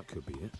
That could be it.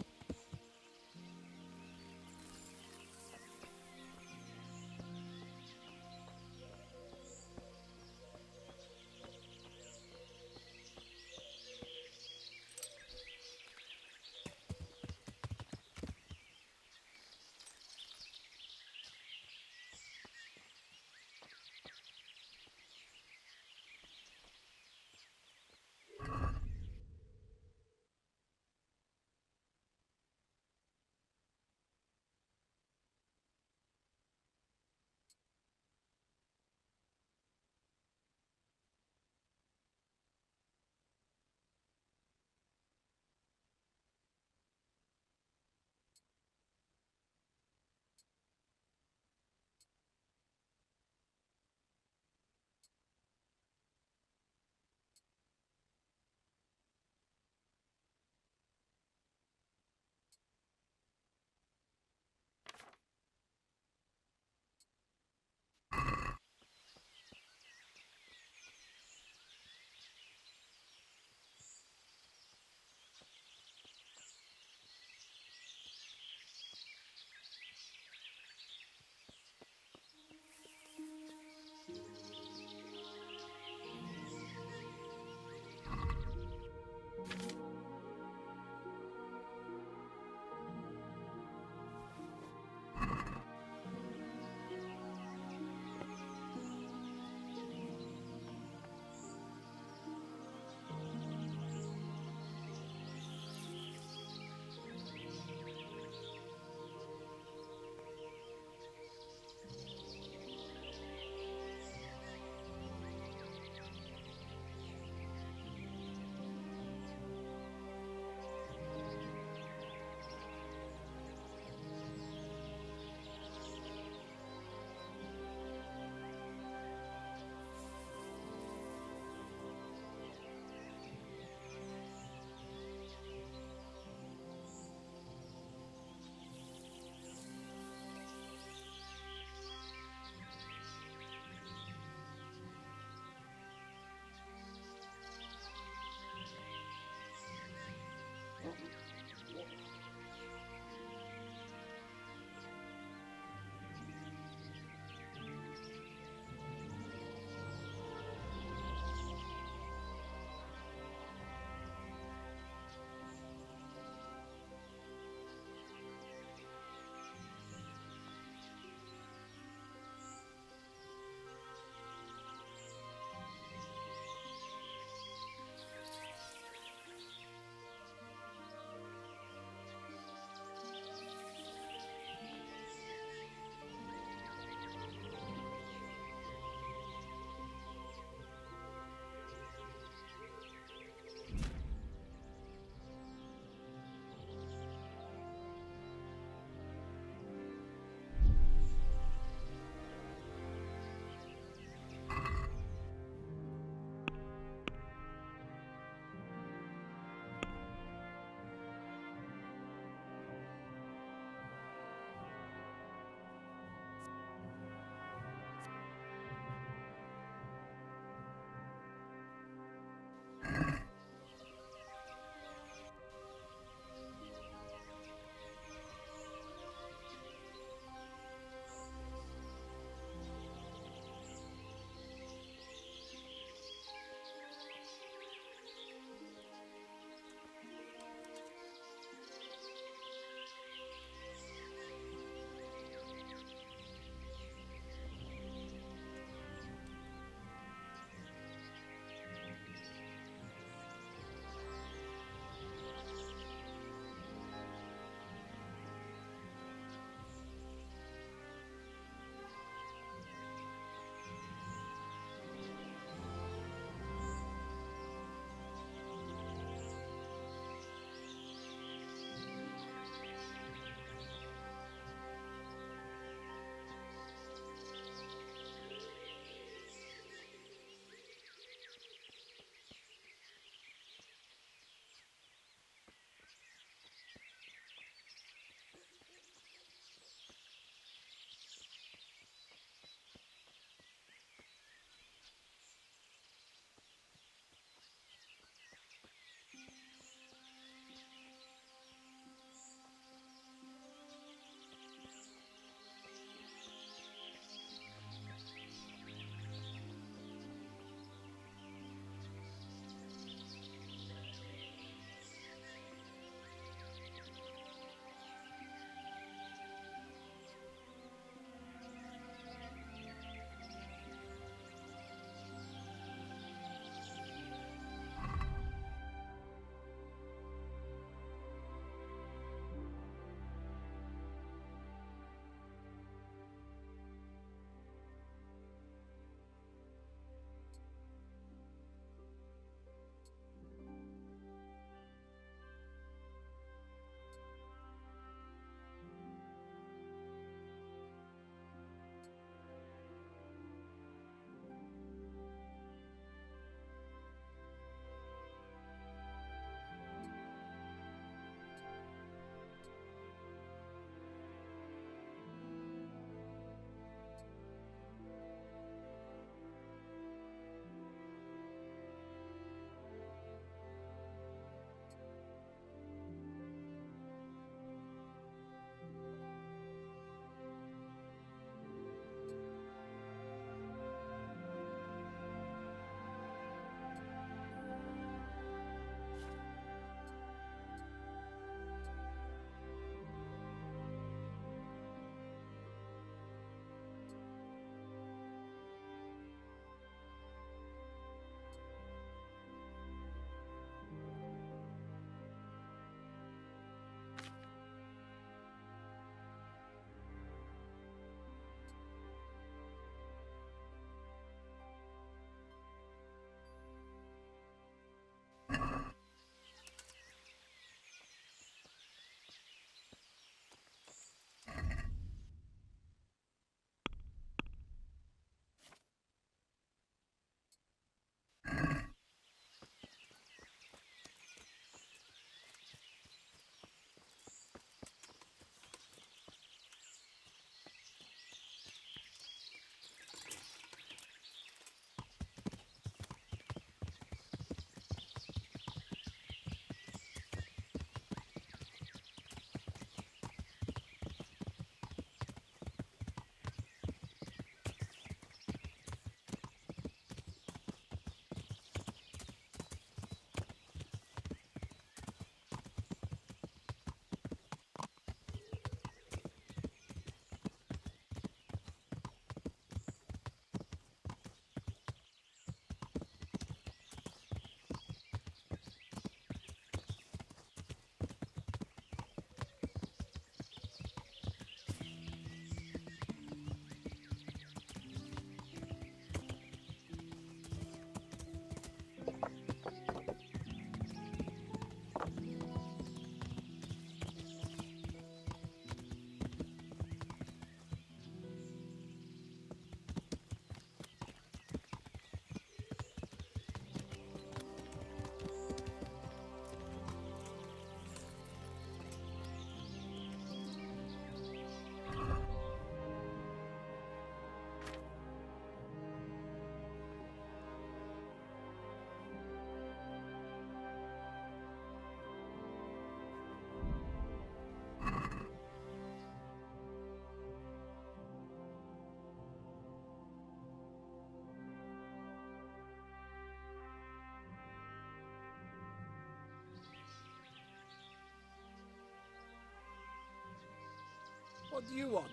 What do you want?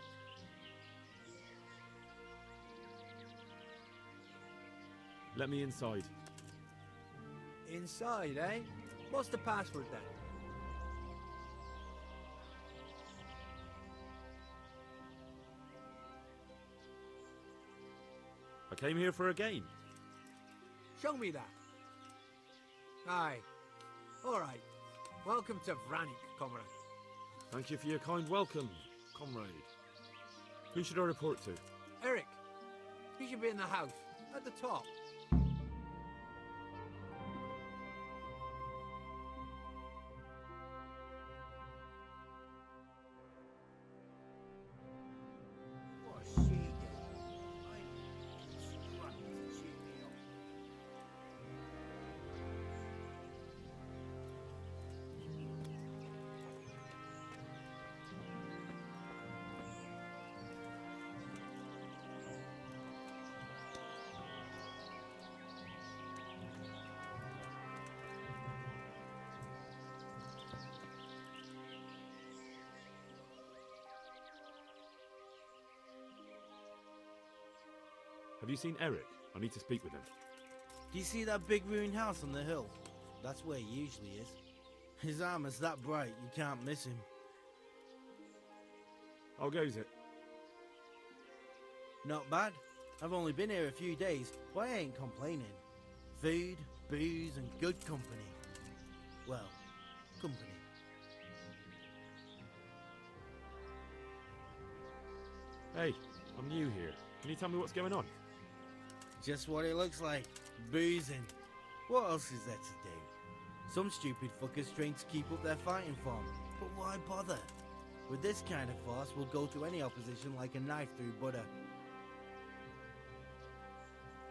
Let me inside. Inside, eh? What's the password then? I came here for a game. Show me that. Aye. Alright. Welcome to Vranik, comrade. Thank you for your kind welcome, comrade. Who should I report to? Eric, he should be in the house, at the top. Have you seen Eric? I need to speak with him. Do you see that big ruined house on the hill? That's where he usually is. His armor's that bright you can't miss him. How goes it? Not bad. I've only been here a few days, but I ain't complaining. Food, booze and good company. Well, company. Hey, I'm new here. Can you tell me what's going on? Just what it looks like. Boozing. What else is there to do? Some stupid fuckers trained to keep up their fighting form. But why bother? With this kind of force, we'll go through any opposition like a knife through butter.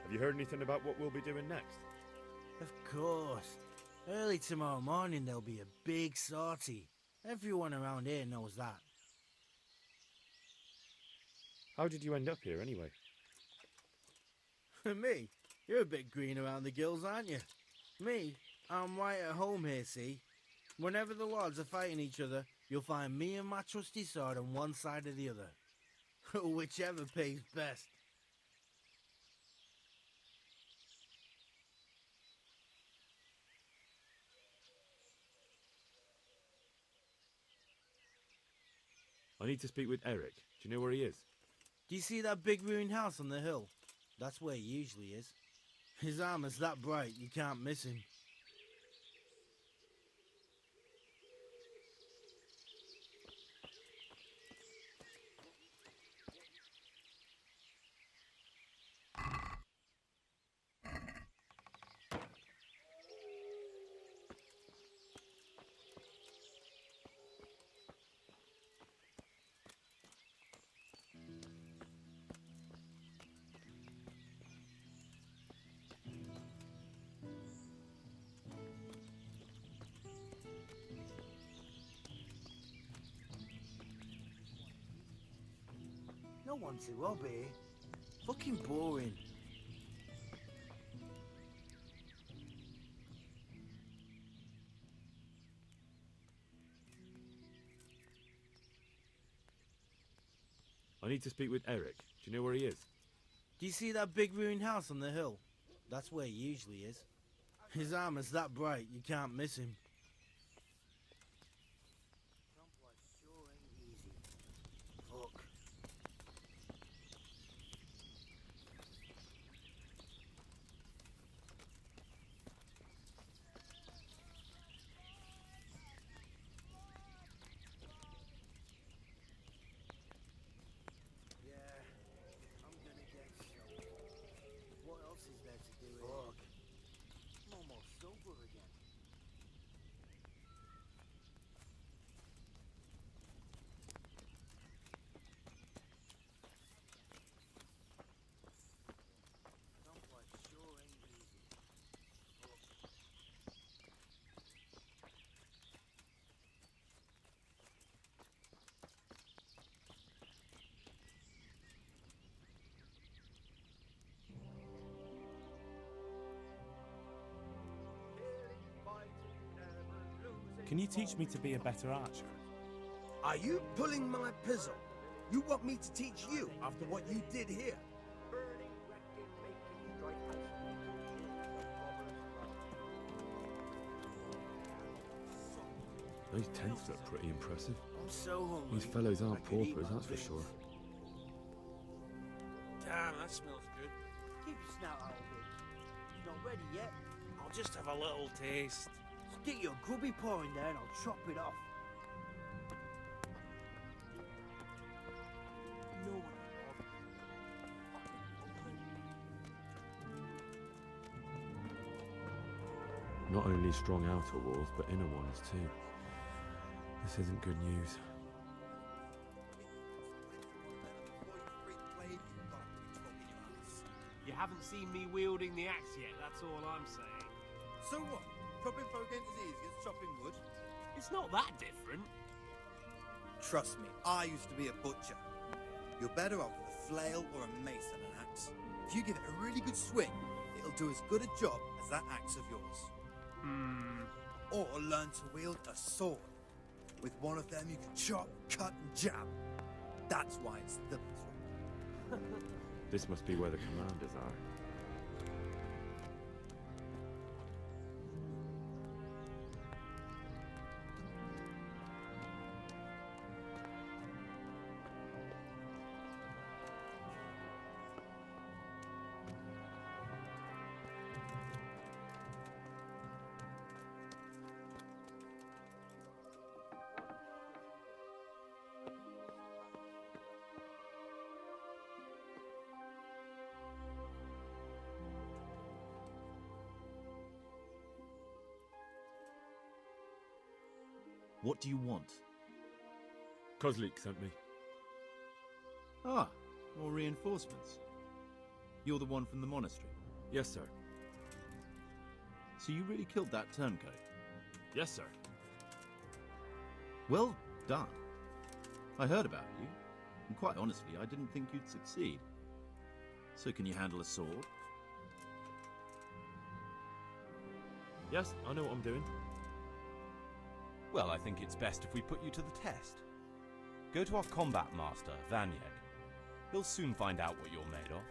Have you heard anything about what we'll be doing next? Of course. Early tomorrow morning there'll be a big sortie. Everyone around here knows that. How did you end up here anyway? Me? You're a bit green around the gills, aren't you? Me? I'm right at home here, see? Whenever the lords are fighting each other, you'll find me and my trusty sword on one side or the other. Whichever pays best. I need to speak with Eric. Do you know where he is? Do you see that big ruined house on the hill? That's where he usually is. His armor's that bright you can't miss him. No one to rob here. Fucking boring. I need to speak with Eric. Do you know where he is? Do you see that big ruined house on the hill? That's where he usually is. His armor's that bright you can't miss him. Fuck. What else is there to do here? Fuck. I'm almost sober again. Someplace sure ain't easy. Fuck. Can you teach me to be a better archer? Are you pulling my pizzle? You want me to teach you after what you did here? Burning, wrecking, making, destroying Those tents look pretty impressive. I'm so hungry. These fellows I aren't could eat paupers, my that's for bits. sure. Damn, that smells good. Keep your snout out of it. It's not ready yet. I'll just have a little taste. Stick your grubby paw in there and I'll chop it off. No one Not only strong outer walls, but inner ones too. This isn't good news. You haven't seen me wielding the axe yet, that's all I'm saying. So what? Chopping folk ain't as easy as chopping wood? It's not that different. Trust me, I used to be a butcher. You're better off with a flail or a mace than an axe. If you give it a really good swing, it'll do as good a job as that axe of yours. Or learn to wield a sword. With one of them you can chop, cut and jab. That's why it's the best one. This must be where the commanders are. What do you want? Kozlik sent me. Ah, more reinforcements. You're the one from the monastery. Yes, sir. So you really killed that turncoat? Yes, sir. Well done. I heard about you, and quite honestly, I didn't think you'd succeed. So can you handle a sword? Yes, I know what I'm doing. Well, I think it's best if we put you to the test. Go to our combat master, Vanyeg. He'll soon find out what you're made of.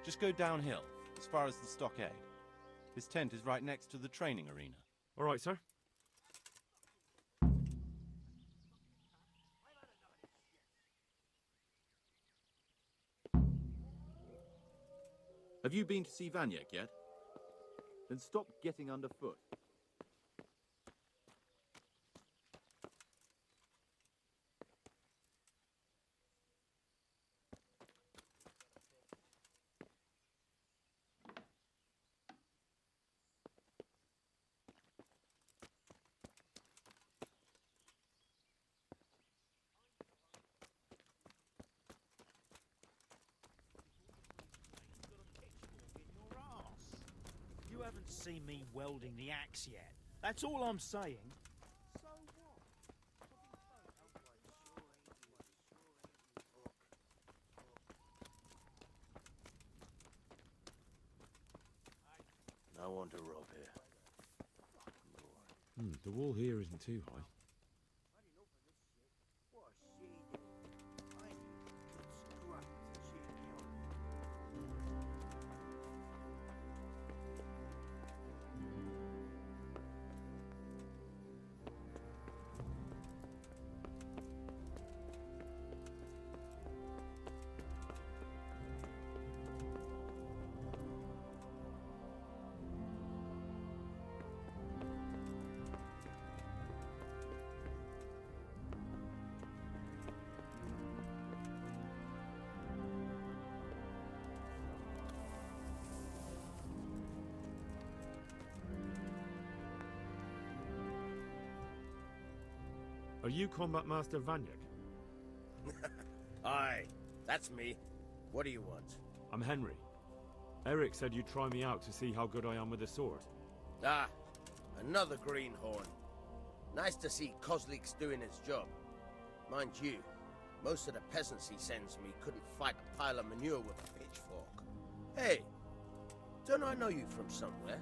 Just go downhill, as far as the stockade. His tent is right next to the training arena. All right, sir. Have you been to see Vanyek yet? Then stop getting underfoot. You haven't seen me welding the axe yet. That's all I'm saying. So what? No one to rob here. The wall here isn't too high. Are you Combat Master Vanyek? Aye, that's me. What do you want? I'm Henry. Eric said you'd try me out to see how good I am with the sword. Ah, another greenhorn. Nice to see Kozlik's doing his job. Mind you, most of the peasants he sends me couldn't fight a pile of manure with a pitchfork. Hey, don't I know you from somewhere?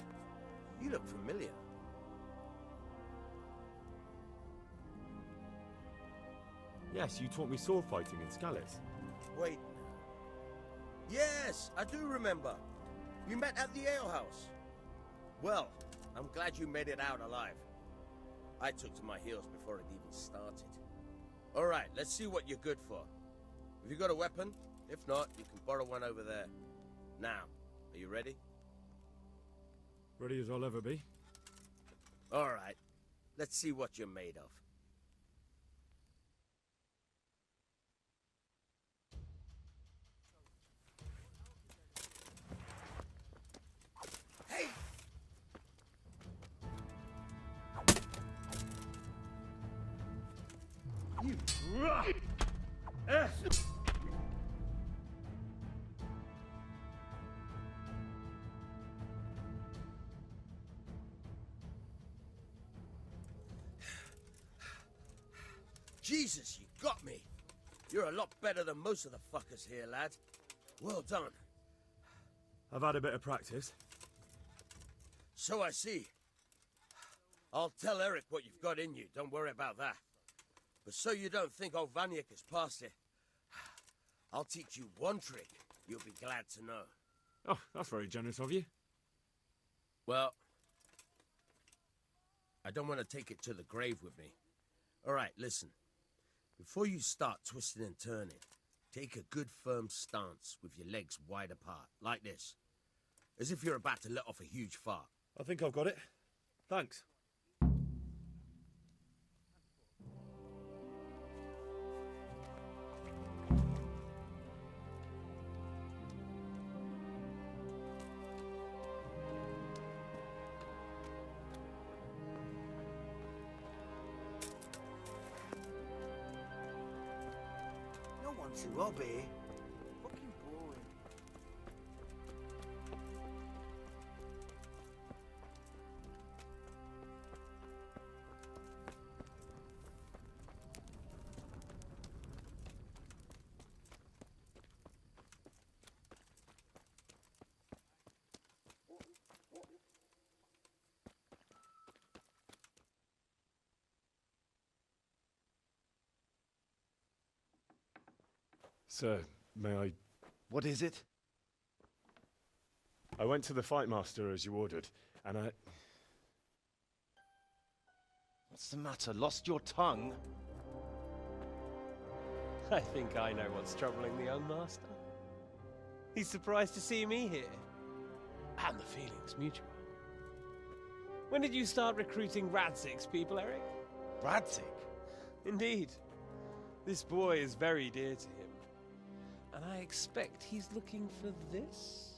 You look familiar. Yes, you taught me sword fighting in Scallis. Wait. Yes, I do remember. We met at the alehouse. Well, I'm glad you made it out alive. I took to my heels before it even started. All right, let's see what you're good for. Have you got a weapon? If not, you can borrow one over there. Now, are you ready? Ready as I'll ever be. All right, let's see what you're made of. Hey! You... Jesus, you got me. You're a lot better than most of the fuckers here, lad. Well done. I've had a bit of practice. So I see. I'll tell Eric what you've got in you, don't worry about that. But so you don't think old Vanyek has passed it, I'll teach you one trick you'll be glad to know. Oh, that's very generous of you. Well, I don't want to take it to the grave with me. All right, listen. Before you start twisting and turning, take a good firm stance with your legs wide apart, like this. As if you're about to let off a huge fart. I think I've got it. Thanks. No one to obey. Fucking boring. Sir, may I... What is it? I went to the Fight Master as you ordered, and I... What's the matter? Lost your tongue? I think I know what's troubling the young master. He's surprised to see me here. And the feeling's mutual. When did you start recruiting Radzig's people, Eric? Radzig? Indeed. This boy is very dear to him. And I expect he's looking for this?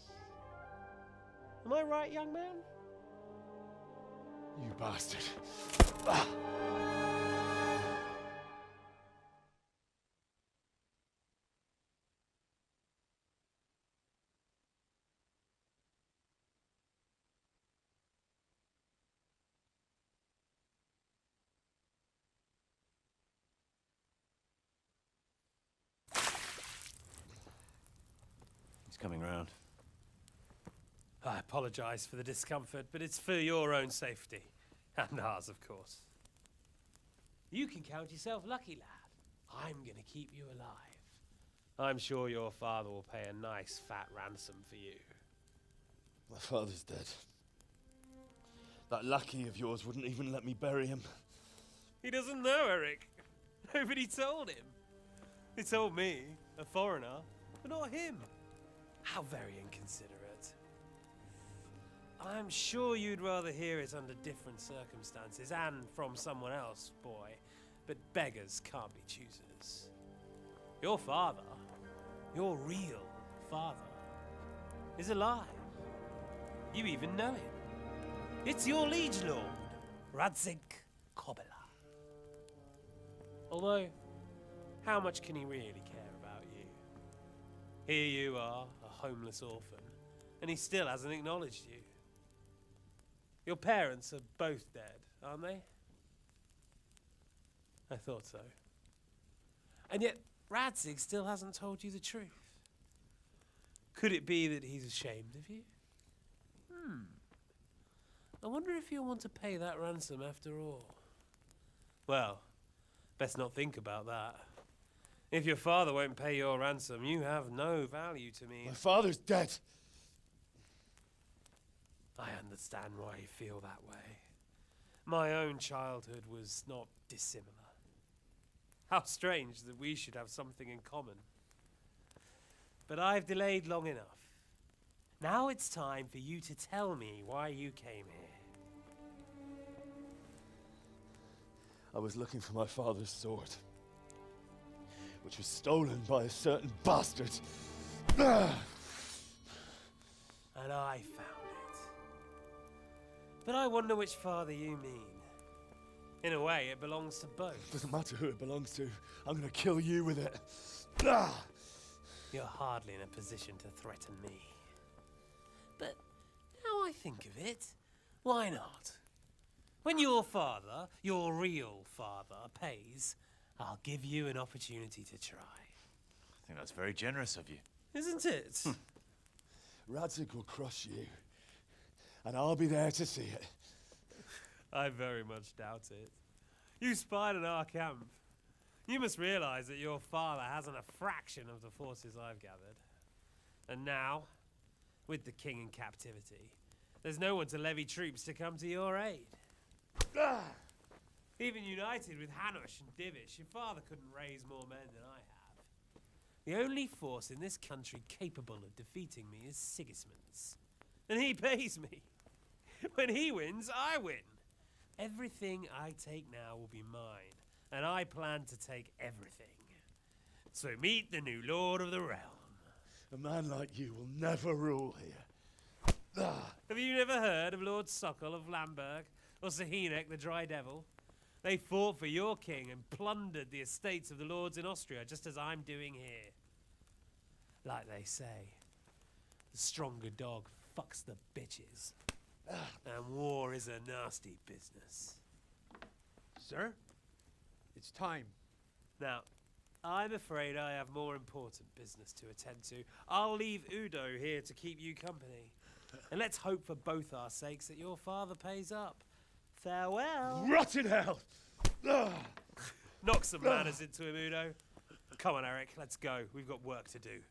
Am I right, young man? You bastard. He's coming round. I apologize for the discomfort, but it's for your own safety. And ours, of course. You can count yourself lucky, lad. I'm gonna keep you alive. I'm sure your father will pay a nice fat ransom for you. My father's dead. That lackey of yours wouldn't even let me bury him. He doesn't know, Eric. Nobody told him. He told me, a foreigner, but not him. How very inconsiderate. I'm sure you'd rather hear it under different circumstances and from someone else, boy. But beggars can't be choosers. Your father, your real father, is alive. You even know him. It's your liege lord, Radzig Kobyla. Although, how much can he really care about you? Here you are, a homeless orphan, and he still hasn't acknowledged you. Your parents are both dead, aren't they? I thought so. And yet, Radzig still hasn't told you the truth. Could it be that he's ashamed of you? I wonder if you'll want to pay that ransom after all. Well, best not think about that. If your father won't pay your ransom, you have no value to me. My father's dead. I understand why you feel that way. My own childhood was not dissimilar. How strange that we should have something in common. But I've delayed long enough. Now it's time for you to tell me why you came here. I was looking for my father's sword, which was stolen by a certain bastard. And I found it. But I wonder which father you mean. In a way, it belongs to both. Doesn't matter who it belongs to. I'm gonna kill you with it. You're hardly in a position to threaten me. But now I think of it, why not? When your father, your real father, pays, I'll give you an opportunity to try. I think that's very generous of you. Isn't it? Radzig will crush you, and I'll be there to see it. I very much doubt it. You spied on our camp. You must realize that your father hasn't a fraction of the forces I've gathered. And now, with the king in captivity, there's no one to levy troops to come to your aid. Even united with Hanush and Divish, your father couldn't raise more men than I have. The only force in this country capable of defeating me is Sigismund's. And he pays me. When he wins, I win. Everything I take now will be mine, and I plan to take everything. So meet the new Lord of the Realm. A man like you will never rule here. Have you never heard of Lord Sokol of Lamberg, or Sahinek the Dry Devil? They fought for your king and plundered the estates of the lords in Austria, just as I'm doing here. Like they say, the stronger dog fucks the bitches. And war is a nasty business. Sir, it's time. Now, I'm afraid I have more important business to attend to. I'll leave Udo here to keep you company. And let's hope for both our sakes that your father pays up. Farewell. Rot in hell! Knock some manners into him, Udo. Come on, Eric, let's go. We've got work to do.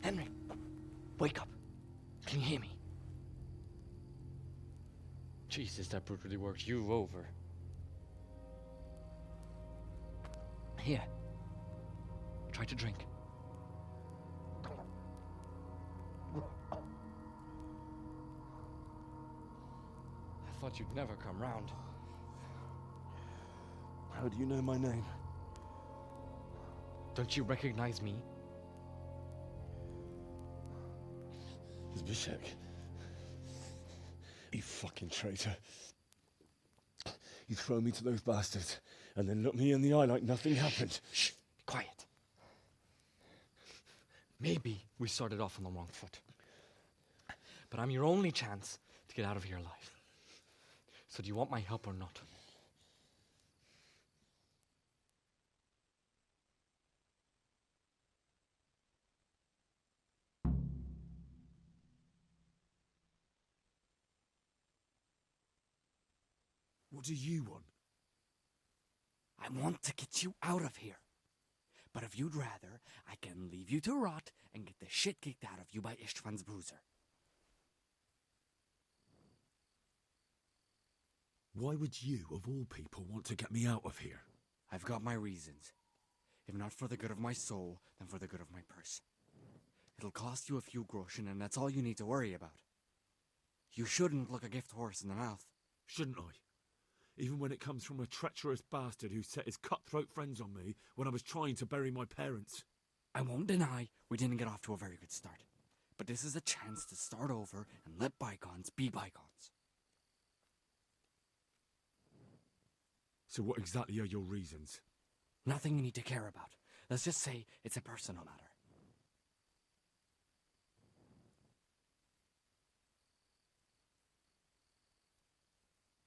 Henry, wake up. Can you hear me? Jesus, that brutally worked you over. Here. Try to drink. I thought you'd never come round. How do you know my name? Don't you recognize me? Zbyszek. You fucking traitor. You throw me to those bastards, and then look me in the eye like nothing happened. Shh, be quiet. Maybe we started off on the wrong foot. But I'm your only chance to get out of here alive. So do you want my help or not? What do you want? I want to get you out of here. But if you'd rather, I can leave you to rot and get the shit kicked out of you by István's bruiser. Why would you, of all people, want to get me out of here? I've got my reasons. If not for the good of my soul, then for the good of my purse. It'll cost you a few groschen, and that's all you need to worry about. You shouldn't look a gift horse in the mouth. Shouldn't I? Even when it comes from a treacherous bastard who set his cutthroat friends on me when I was trying to bury my parents. I won't deny we didn't get off to a very good start. But this is a chance to start over and let bygones be bygones. So what exactly are your reasons? Nothing you need to care about. Let's just say it's a personal matter.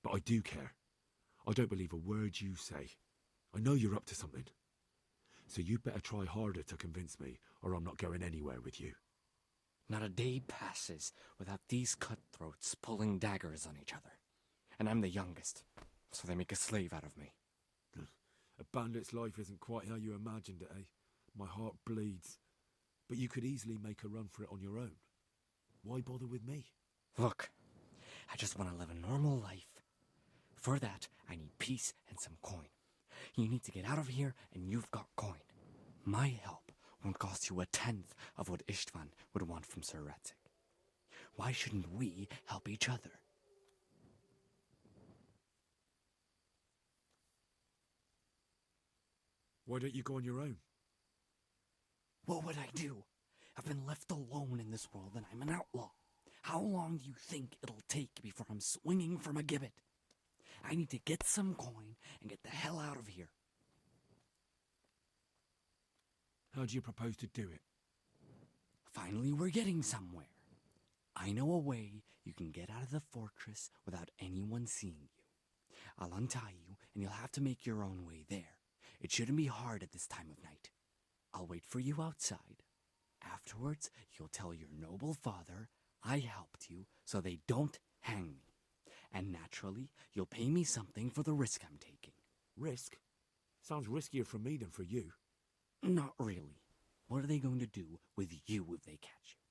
But I do care. I don't believe a word you say. I know you're up to something. So you better try harder to convince me, or I'm not going anywhere with you. Not a day passes without these cutthroats pulling daggers on each other. And I'm the youngest, so they make a slave out of me. A bandit's life isn't quite how you imagined it, eh? My heart bleeds. But you could easily make a run for it on your own. Why bother with me? Look, I just want to live a normal life. For that, I need peace and some coin. You need to get out of here, and you've got coin. My help won't cost you a tenth of what Istvan would want from Sir Ratzik. Why shouldn't we help each other? Why don't you go on your own? What would I do? I've been left alone in this world and I'm an outlaw. How long do you think it'll take before I'm swinging from a gibbet? I need to get some coin and get the hell out of here. How do you propose to do it? Finally, we're getting somewhere. I know a way you can get out of the fortress without anyone seeing you. I'll untie you and you'll have to make your own way there. It shouldn't be hard at this time of night. I'll wait for you outside. Afterwards, you'll tell your noble father I helped you so they don't hang me. And naturally, you'll pay me something for the risk I'm taking. Risk? Sounds riskier for me than for you. Not really. What are they going to do with you if they catch you?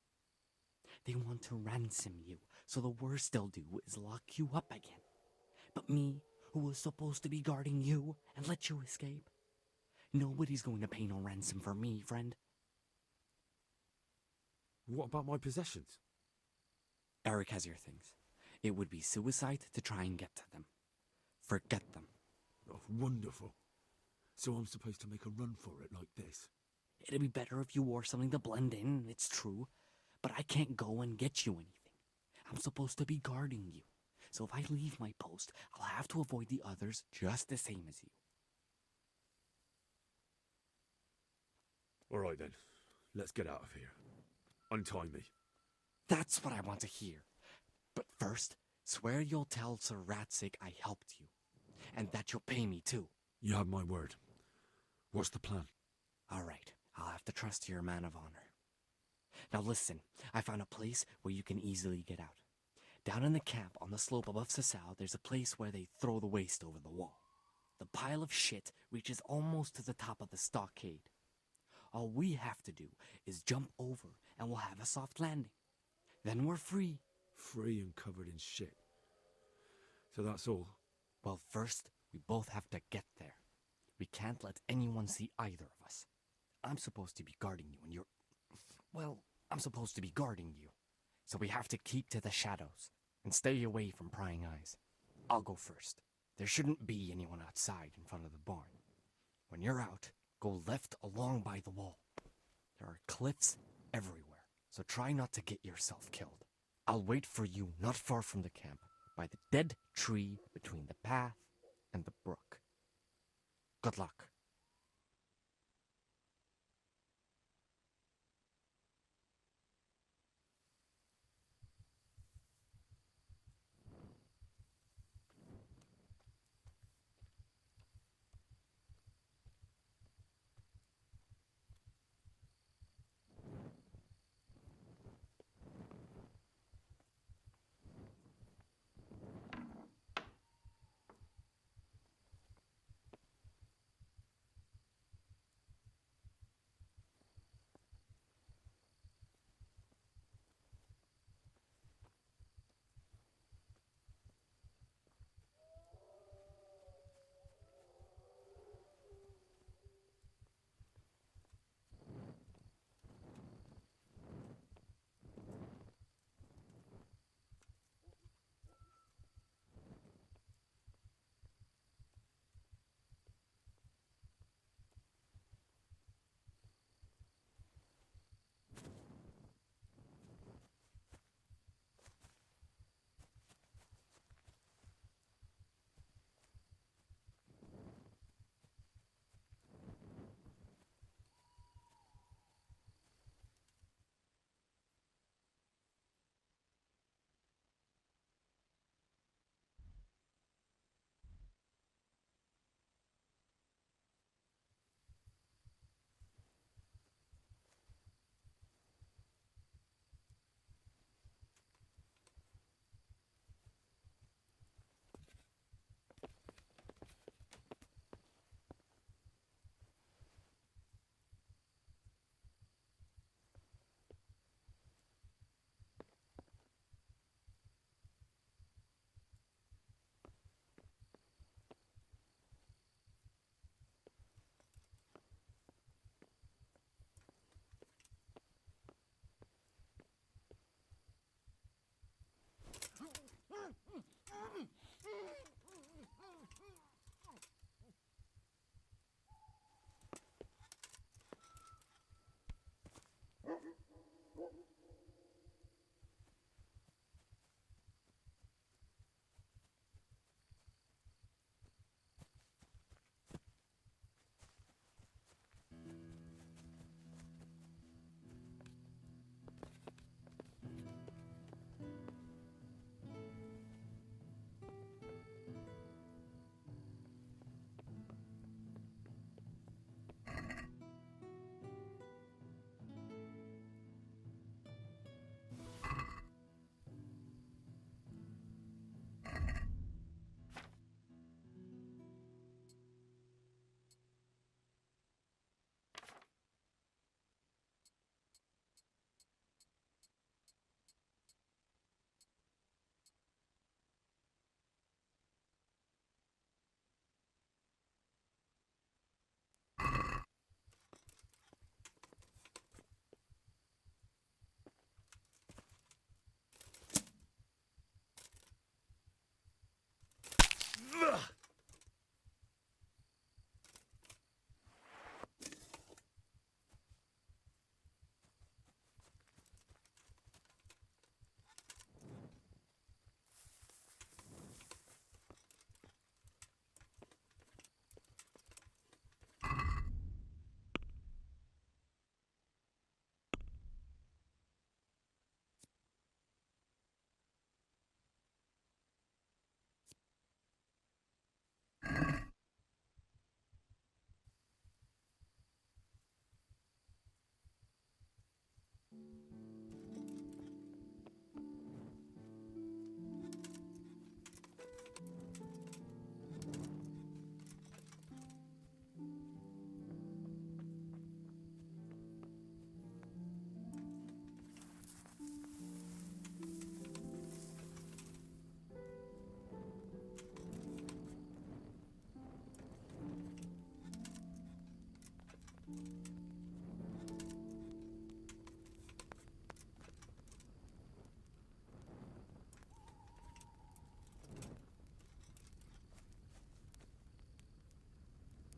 They want to ransom you, so the worst they'll do is lock you up again. But me, who was supposed to be guarding you and let you escape? Nobody's going to pay no ransom for me, friend. What about my possessions? Eric has your things. It would be suicide to try and get to them. Forget them. Oh, wonderful. So I'm supposed to make a run for it like this? It'd be better if you wore something to blend in, it's true. But I can't go and get you anything. I'm supposed to be guarding you. So if I leave my post, I'll have to avoid the others just the same as you. All right then, let's get out of here. Untie me. That's what I want to hear. But first, swear you'll tell Sir Ratzik I helped you. And that you'll pay me too. You have my word. What's the plan? All right, I'll have to trust you're a man of honor. Now listen, I found a place where you can easily get out. Down in the camp on the slope above Sasau, there's a place where they throw the waste over the wall. The pile of shit reaches almost to the top of the stockade. All we have to do is jump over and we'll have a soft landing. Then we're free. Free and covered in shit. So that's all? Well, first, we both have to get there. We can't let anyone see either of us. I'm supposed to be guarding you and you're... Well, I'm supposed to be guarding you. So we have to keep to the shadows and stay away from prying eyes. I'll go first. There shouldn't be anyone outside in front of the barn. When you're out, go left along by the wall. There are cliffs everywhere, so try not to get yourself killed. I'll wait for you not far from the camp, by the dead tree between the path and the brook. Good luck.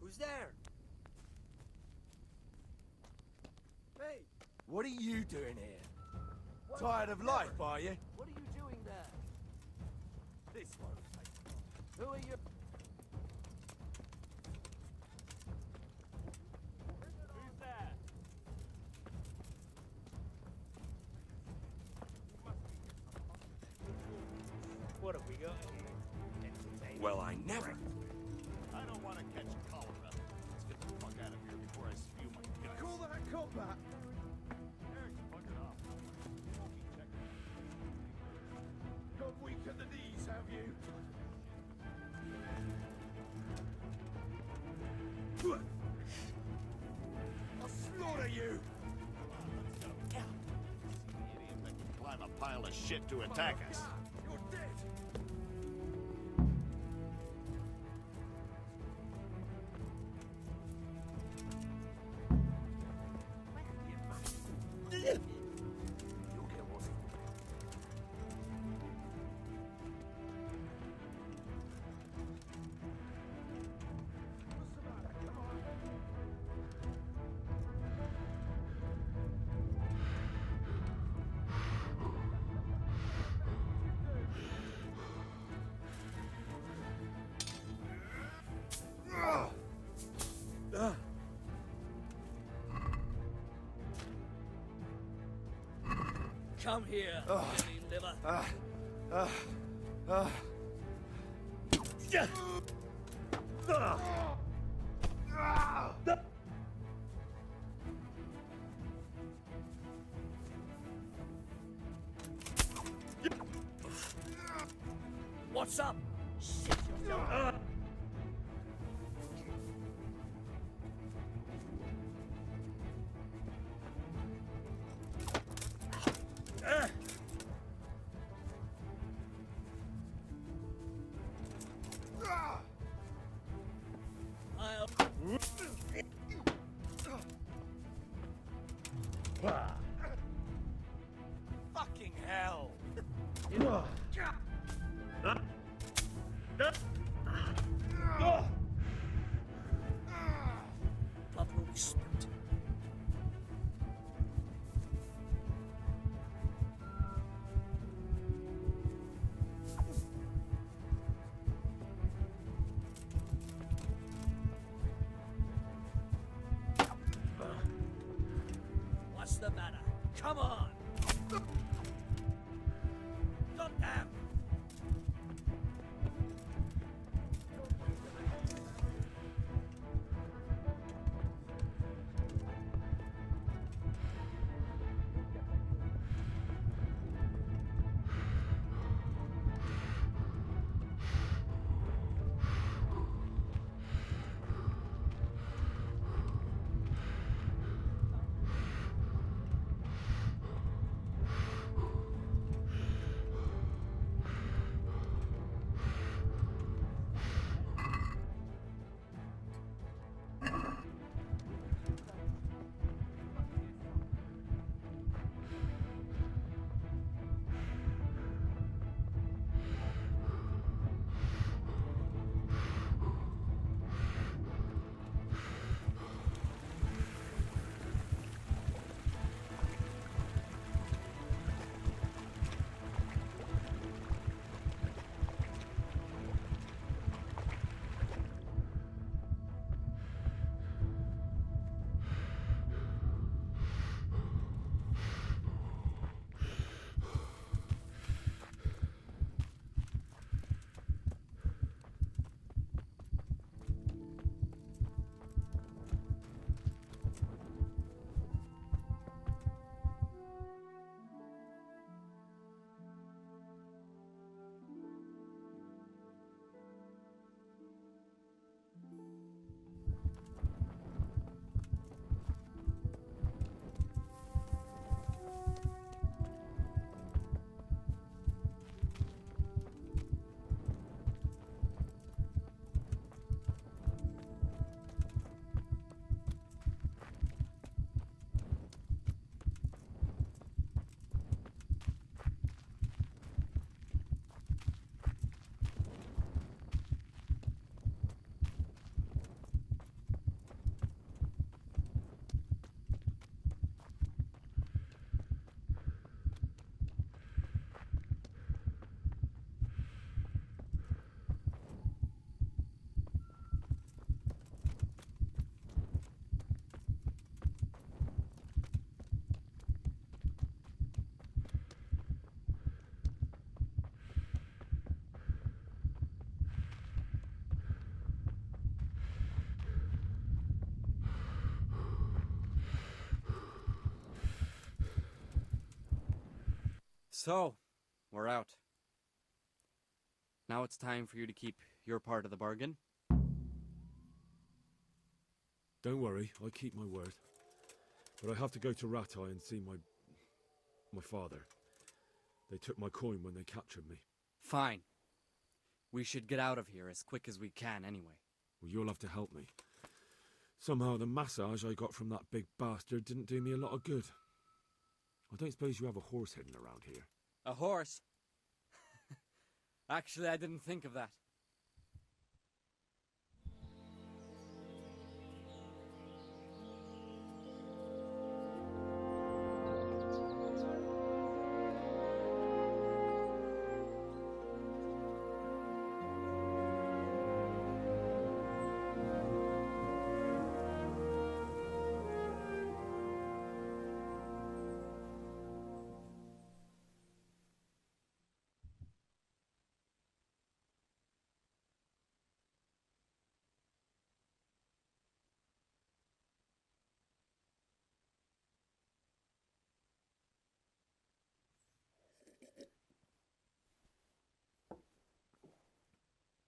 Who's there? Hey! What are you doing here? Tired of life, are you? What are you doing there? This won't take long. Who are you? Who's there? What have we got here? Well, I never. I don't want to catch cholera. Let's get the fuck out of here before I spew my guts. Call that combat. Eric, fuck it off. Won't be checking. Got weak at the knees, have you? I'll slaughter you! Come on, let's go. See the idiot that can climb a pile of shit to attack us. You're dead! You'll get what's What's the matter? Come on! Come here, Billy Liver. What's up? Shit yourself. Fucking hell! Blood will be spilt. What's the matter? Come on! Not now! So, we're out. Now it's time for you to keep your part of the bargain. Don't worry, I keep my word. But I have to go to Ratai and see my father. They took my coin when they captured me. Fine. We should get out of here as quick as we can anyway. Well, you'll have to help me. Somehow the massage I got from that big bastard didn't do me a lot of good. I don't suppose you have a horse hidden around here. A horse? Actually, I didn't think of that.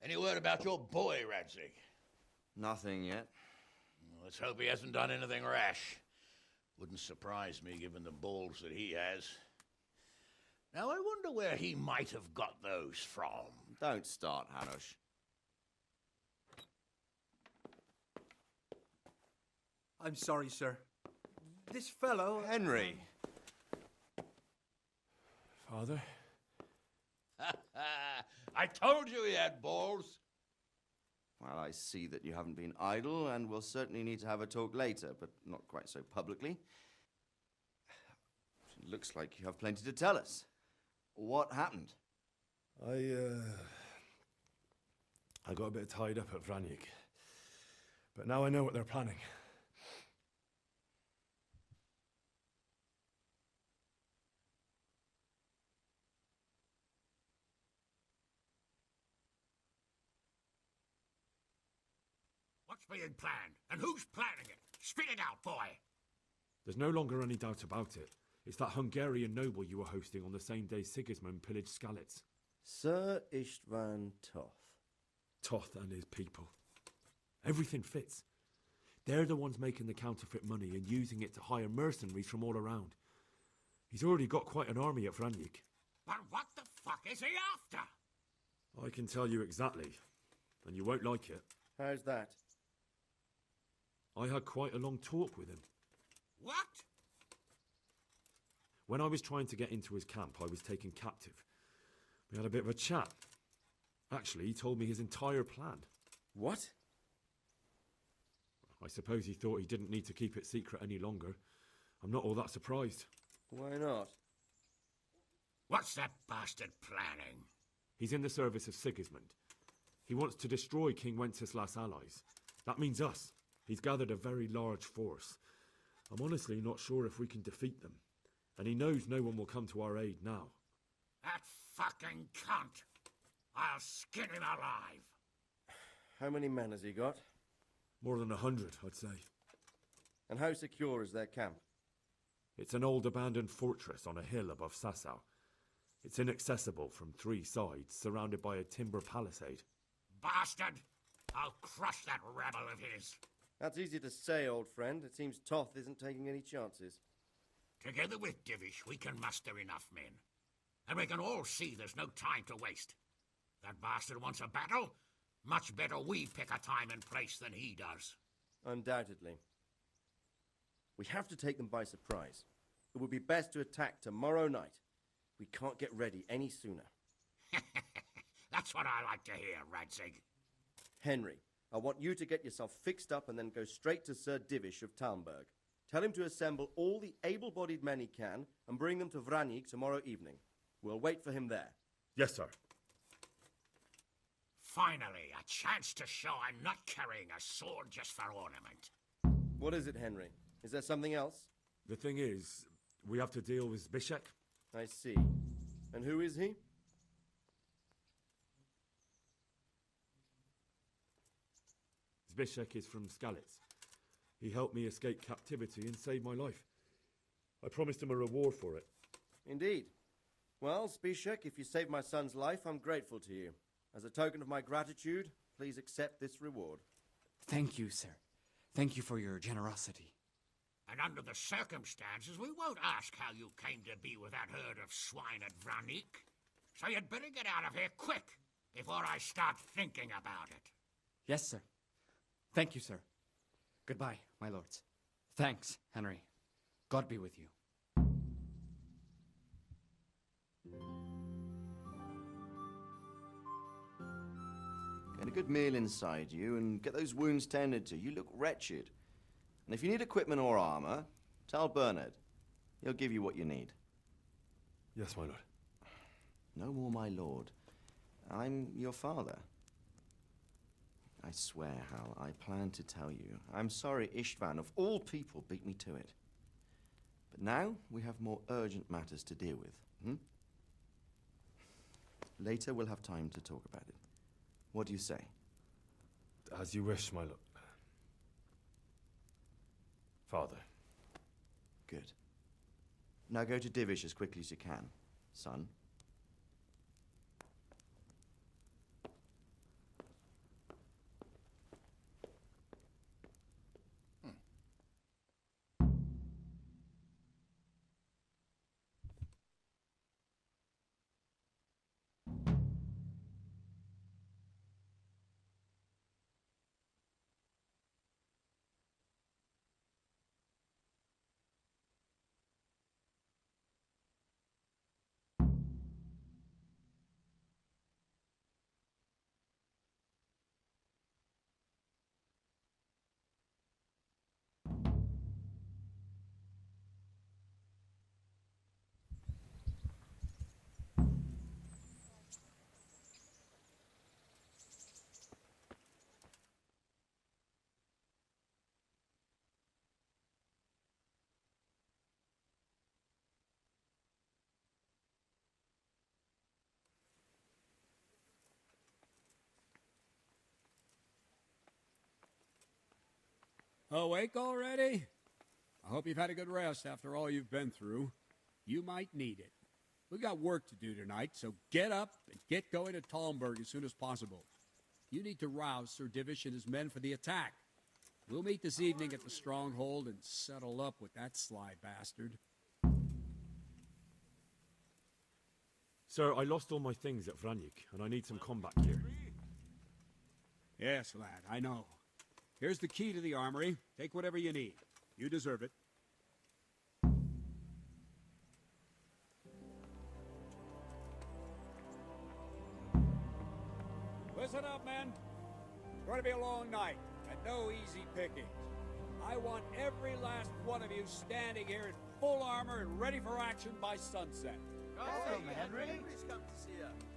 Any word about your boy, Radzig? Nothing yet. Let's hope he hasn't done anything rash. Wouldn't surprise me, given the balls that he has. Now, I wonder where he might have got those from. Don't start, Hanush. I'm sorry, sir. This fellow... Henry! Father? I told you he had balls. Well, I see that you haven't been idle, and we'll certainly need to have a talk later, but not quite so publicly. It looks like you have plenty to tell us. What happened? I got a bit tied up at Vranyik. But now I know what they're planning. What's being planned? And who's planning it? Spit it out, boy! There's no longer any doubt about it. It's that Hungarian noble you were hosting on the same day Sigismund pillaged Skalitz. Sir Istvan Toth. Toth and his people. Everything fits. They're the ones making the counterfeit money and using it to hire mercenaries from all around. He's already got quite an army at Vranyik. But what the fuck is he after? I can tell you exactly, and you won't like it. How's that? I had quite a long talk with him. What? When I was trying to get into his camp, I was taken captive. We had a bit of a chat. Actually, he told me his entire plan. What? I suppose he thought he didn't need to keep it secret any longer. I'm not all that surprised. Why not? What's that bastard planning? He's in the service of Sigismund. He wants to destroy King Wenceslas' allies. That means us. He's gathered a very large force. I'm honestly not sure if we can defeat them. And he knows no one will come to our aid now. That fucking cunt! I'll skin him alive! How many men has he got? More than 100, I'd say. And how secure is their camp? It's an old abandoned fortress on a hill above Sasau. It's inaccessible from 3 sides, surrounded by a timber palisade. Bastard! I'll crush that rebel of his! That's easy to say, old friend. It seems Toth isn't taking any chances. Together with Divish, we can muster enough men. And we can all see there's no time to waste. That bastard wants a battle? Much better we pick a time and place than he does. Undoubtedly. We have to take them by surprise. It would be best to attack tomorrow night. We can't get ready any sooner. That's what I like to hear, Radzig. Henry, I want you to get yourself fixed up and then go straight to Sir Divish of Talmberg. Tell him to assemble all the able-bodied men he can and bring them to Vranyik tomorrow evening. We'll wait for him there. Yes, sir. Finally, a chance to show I'm not carrying a sword just for ornament. What is it, Henry? Is there something else? The thing is, we have to deal with Zbyszek. I see. And who is he? Zbyszek is from Skalitz. He helped me escape captivity and saved my life. I promised him a reward for it. Indeed. Well, Spishak, if you saved my son's life, I'm grateful to you. As a token of my gratitude, please accept this reward. Thank you, sir. Thank you for your generosity. And under the circumstances, we won't ask how you came to be with that herd of swine at Vranik. So you'd better get out of here quick, before I start thinking about it. Yes, sir. Thank you, sir. Goodbye, my lords. Thanks, Henry. God be with you. Get a good meal inside you and get those wounds tended to. You look wretched. And if you need equipment or armor, tell Bernard. He'll give you what you need. Yes, my lord. No more, my lord. I'm your father. I swear, Hal, I plan to tell you. I'm sorry Istvan, of all people, beat me to it. But now we have more urgent matters to deal with. Later we'll have time to talk about it. What do you say? As you wish, my lord. Father. Good. Now go to Divish as quickly as you can, son. Awake already? I hope you've had a good rest after all you've been through. You might need it. We've got work to do tonight, so get up and get going to Talmberg as soon as possible. You need to rouse Sir Divish and his men for the attack. We'll meet this evening at the stronghold and settle up with that sly bastard. Sir, I lost all my things at Vranik, and I need some combat gear. Yes, lad, I know. Here's the key to the armory. Take whatever you need. You deserve it. Listen up, men. It's going to be a long night, and no easy pickings. I want every last one of you standing here in full armor and ready for action by sunset. Welcome, Henry. Henry's come to see us.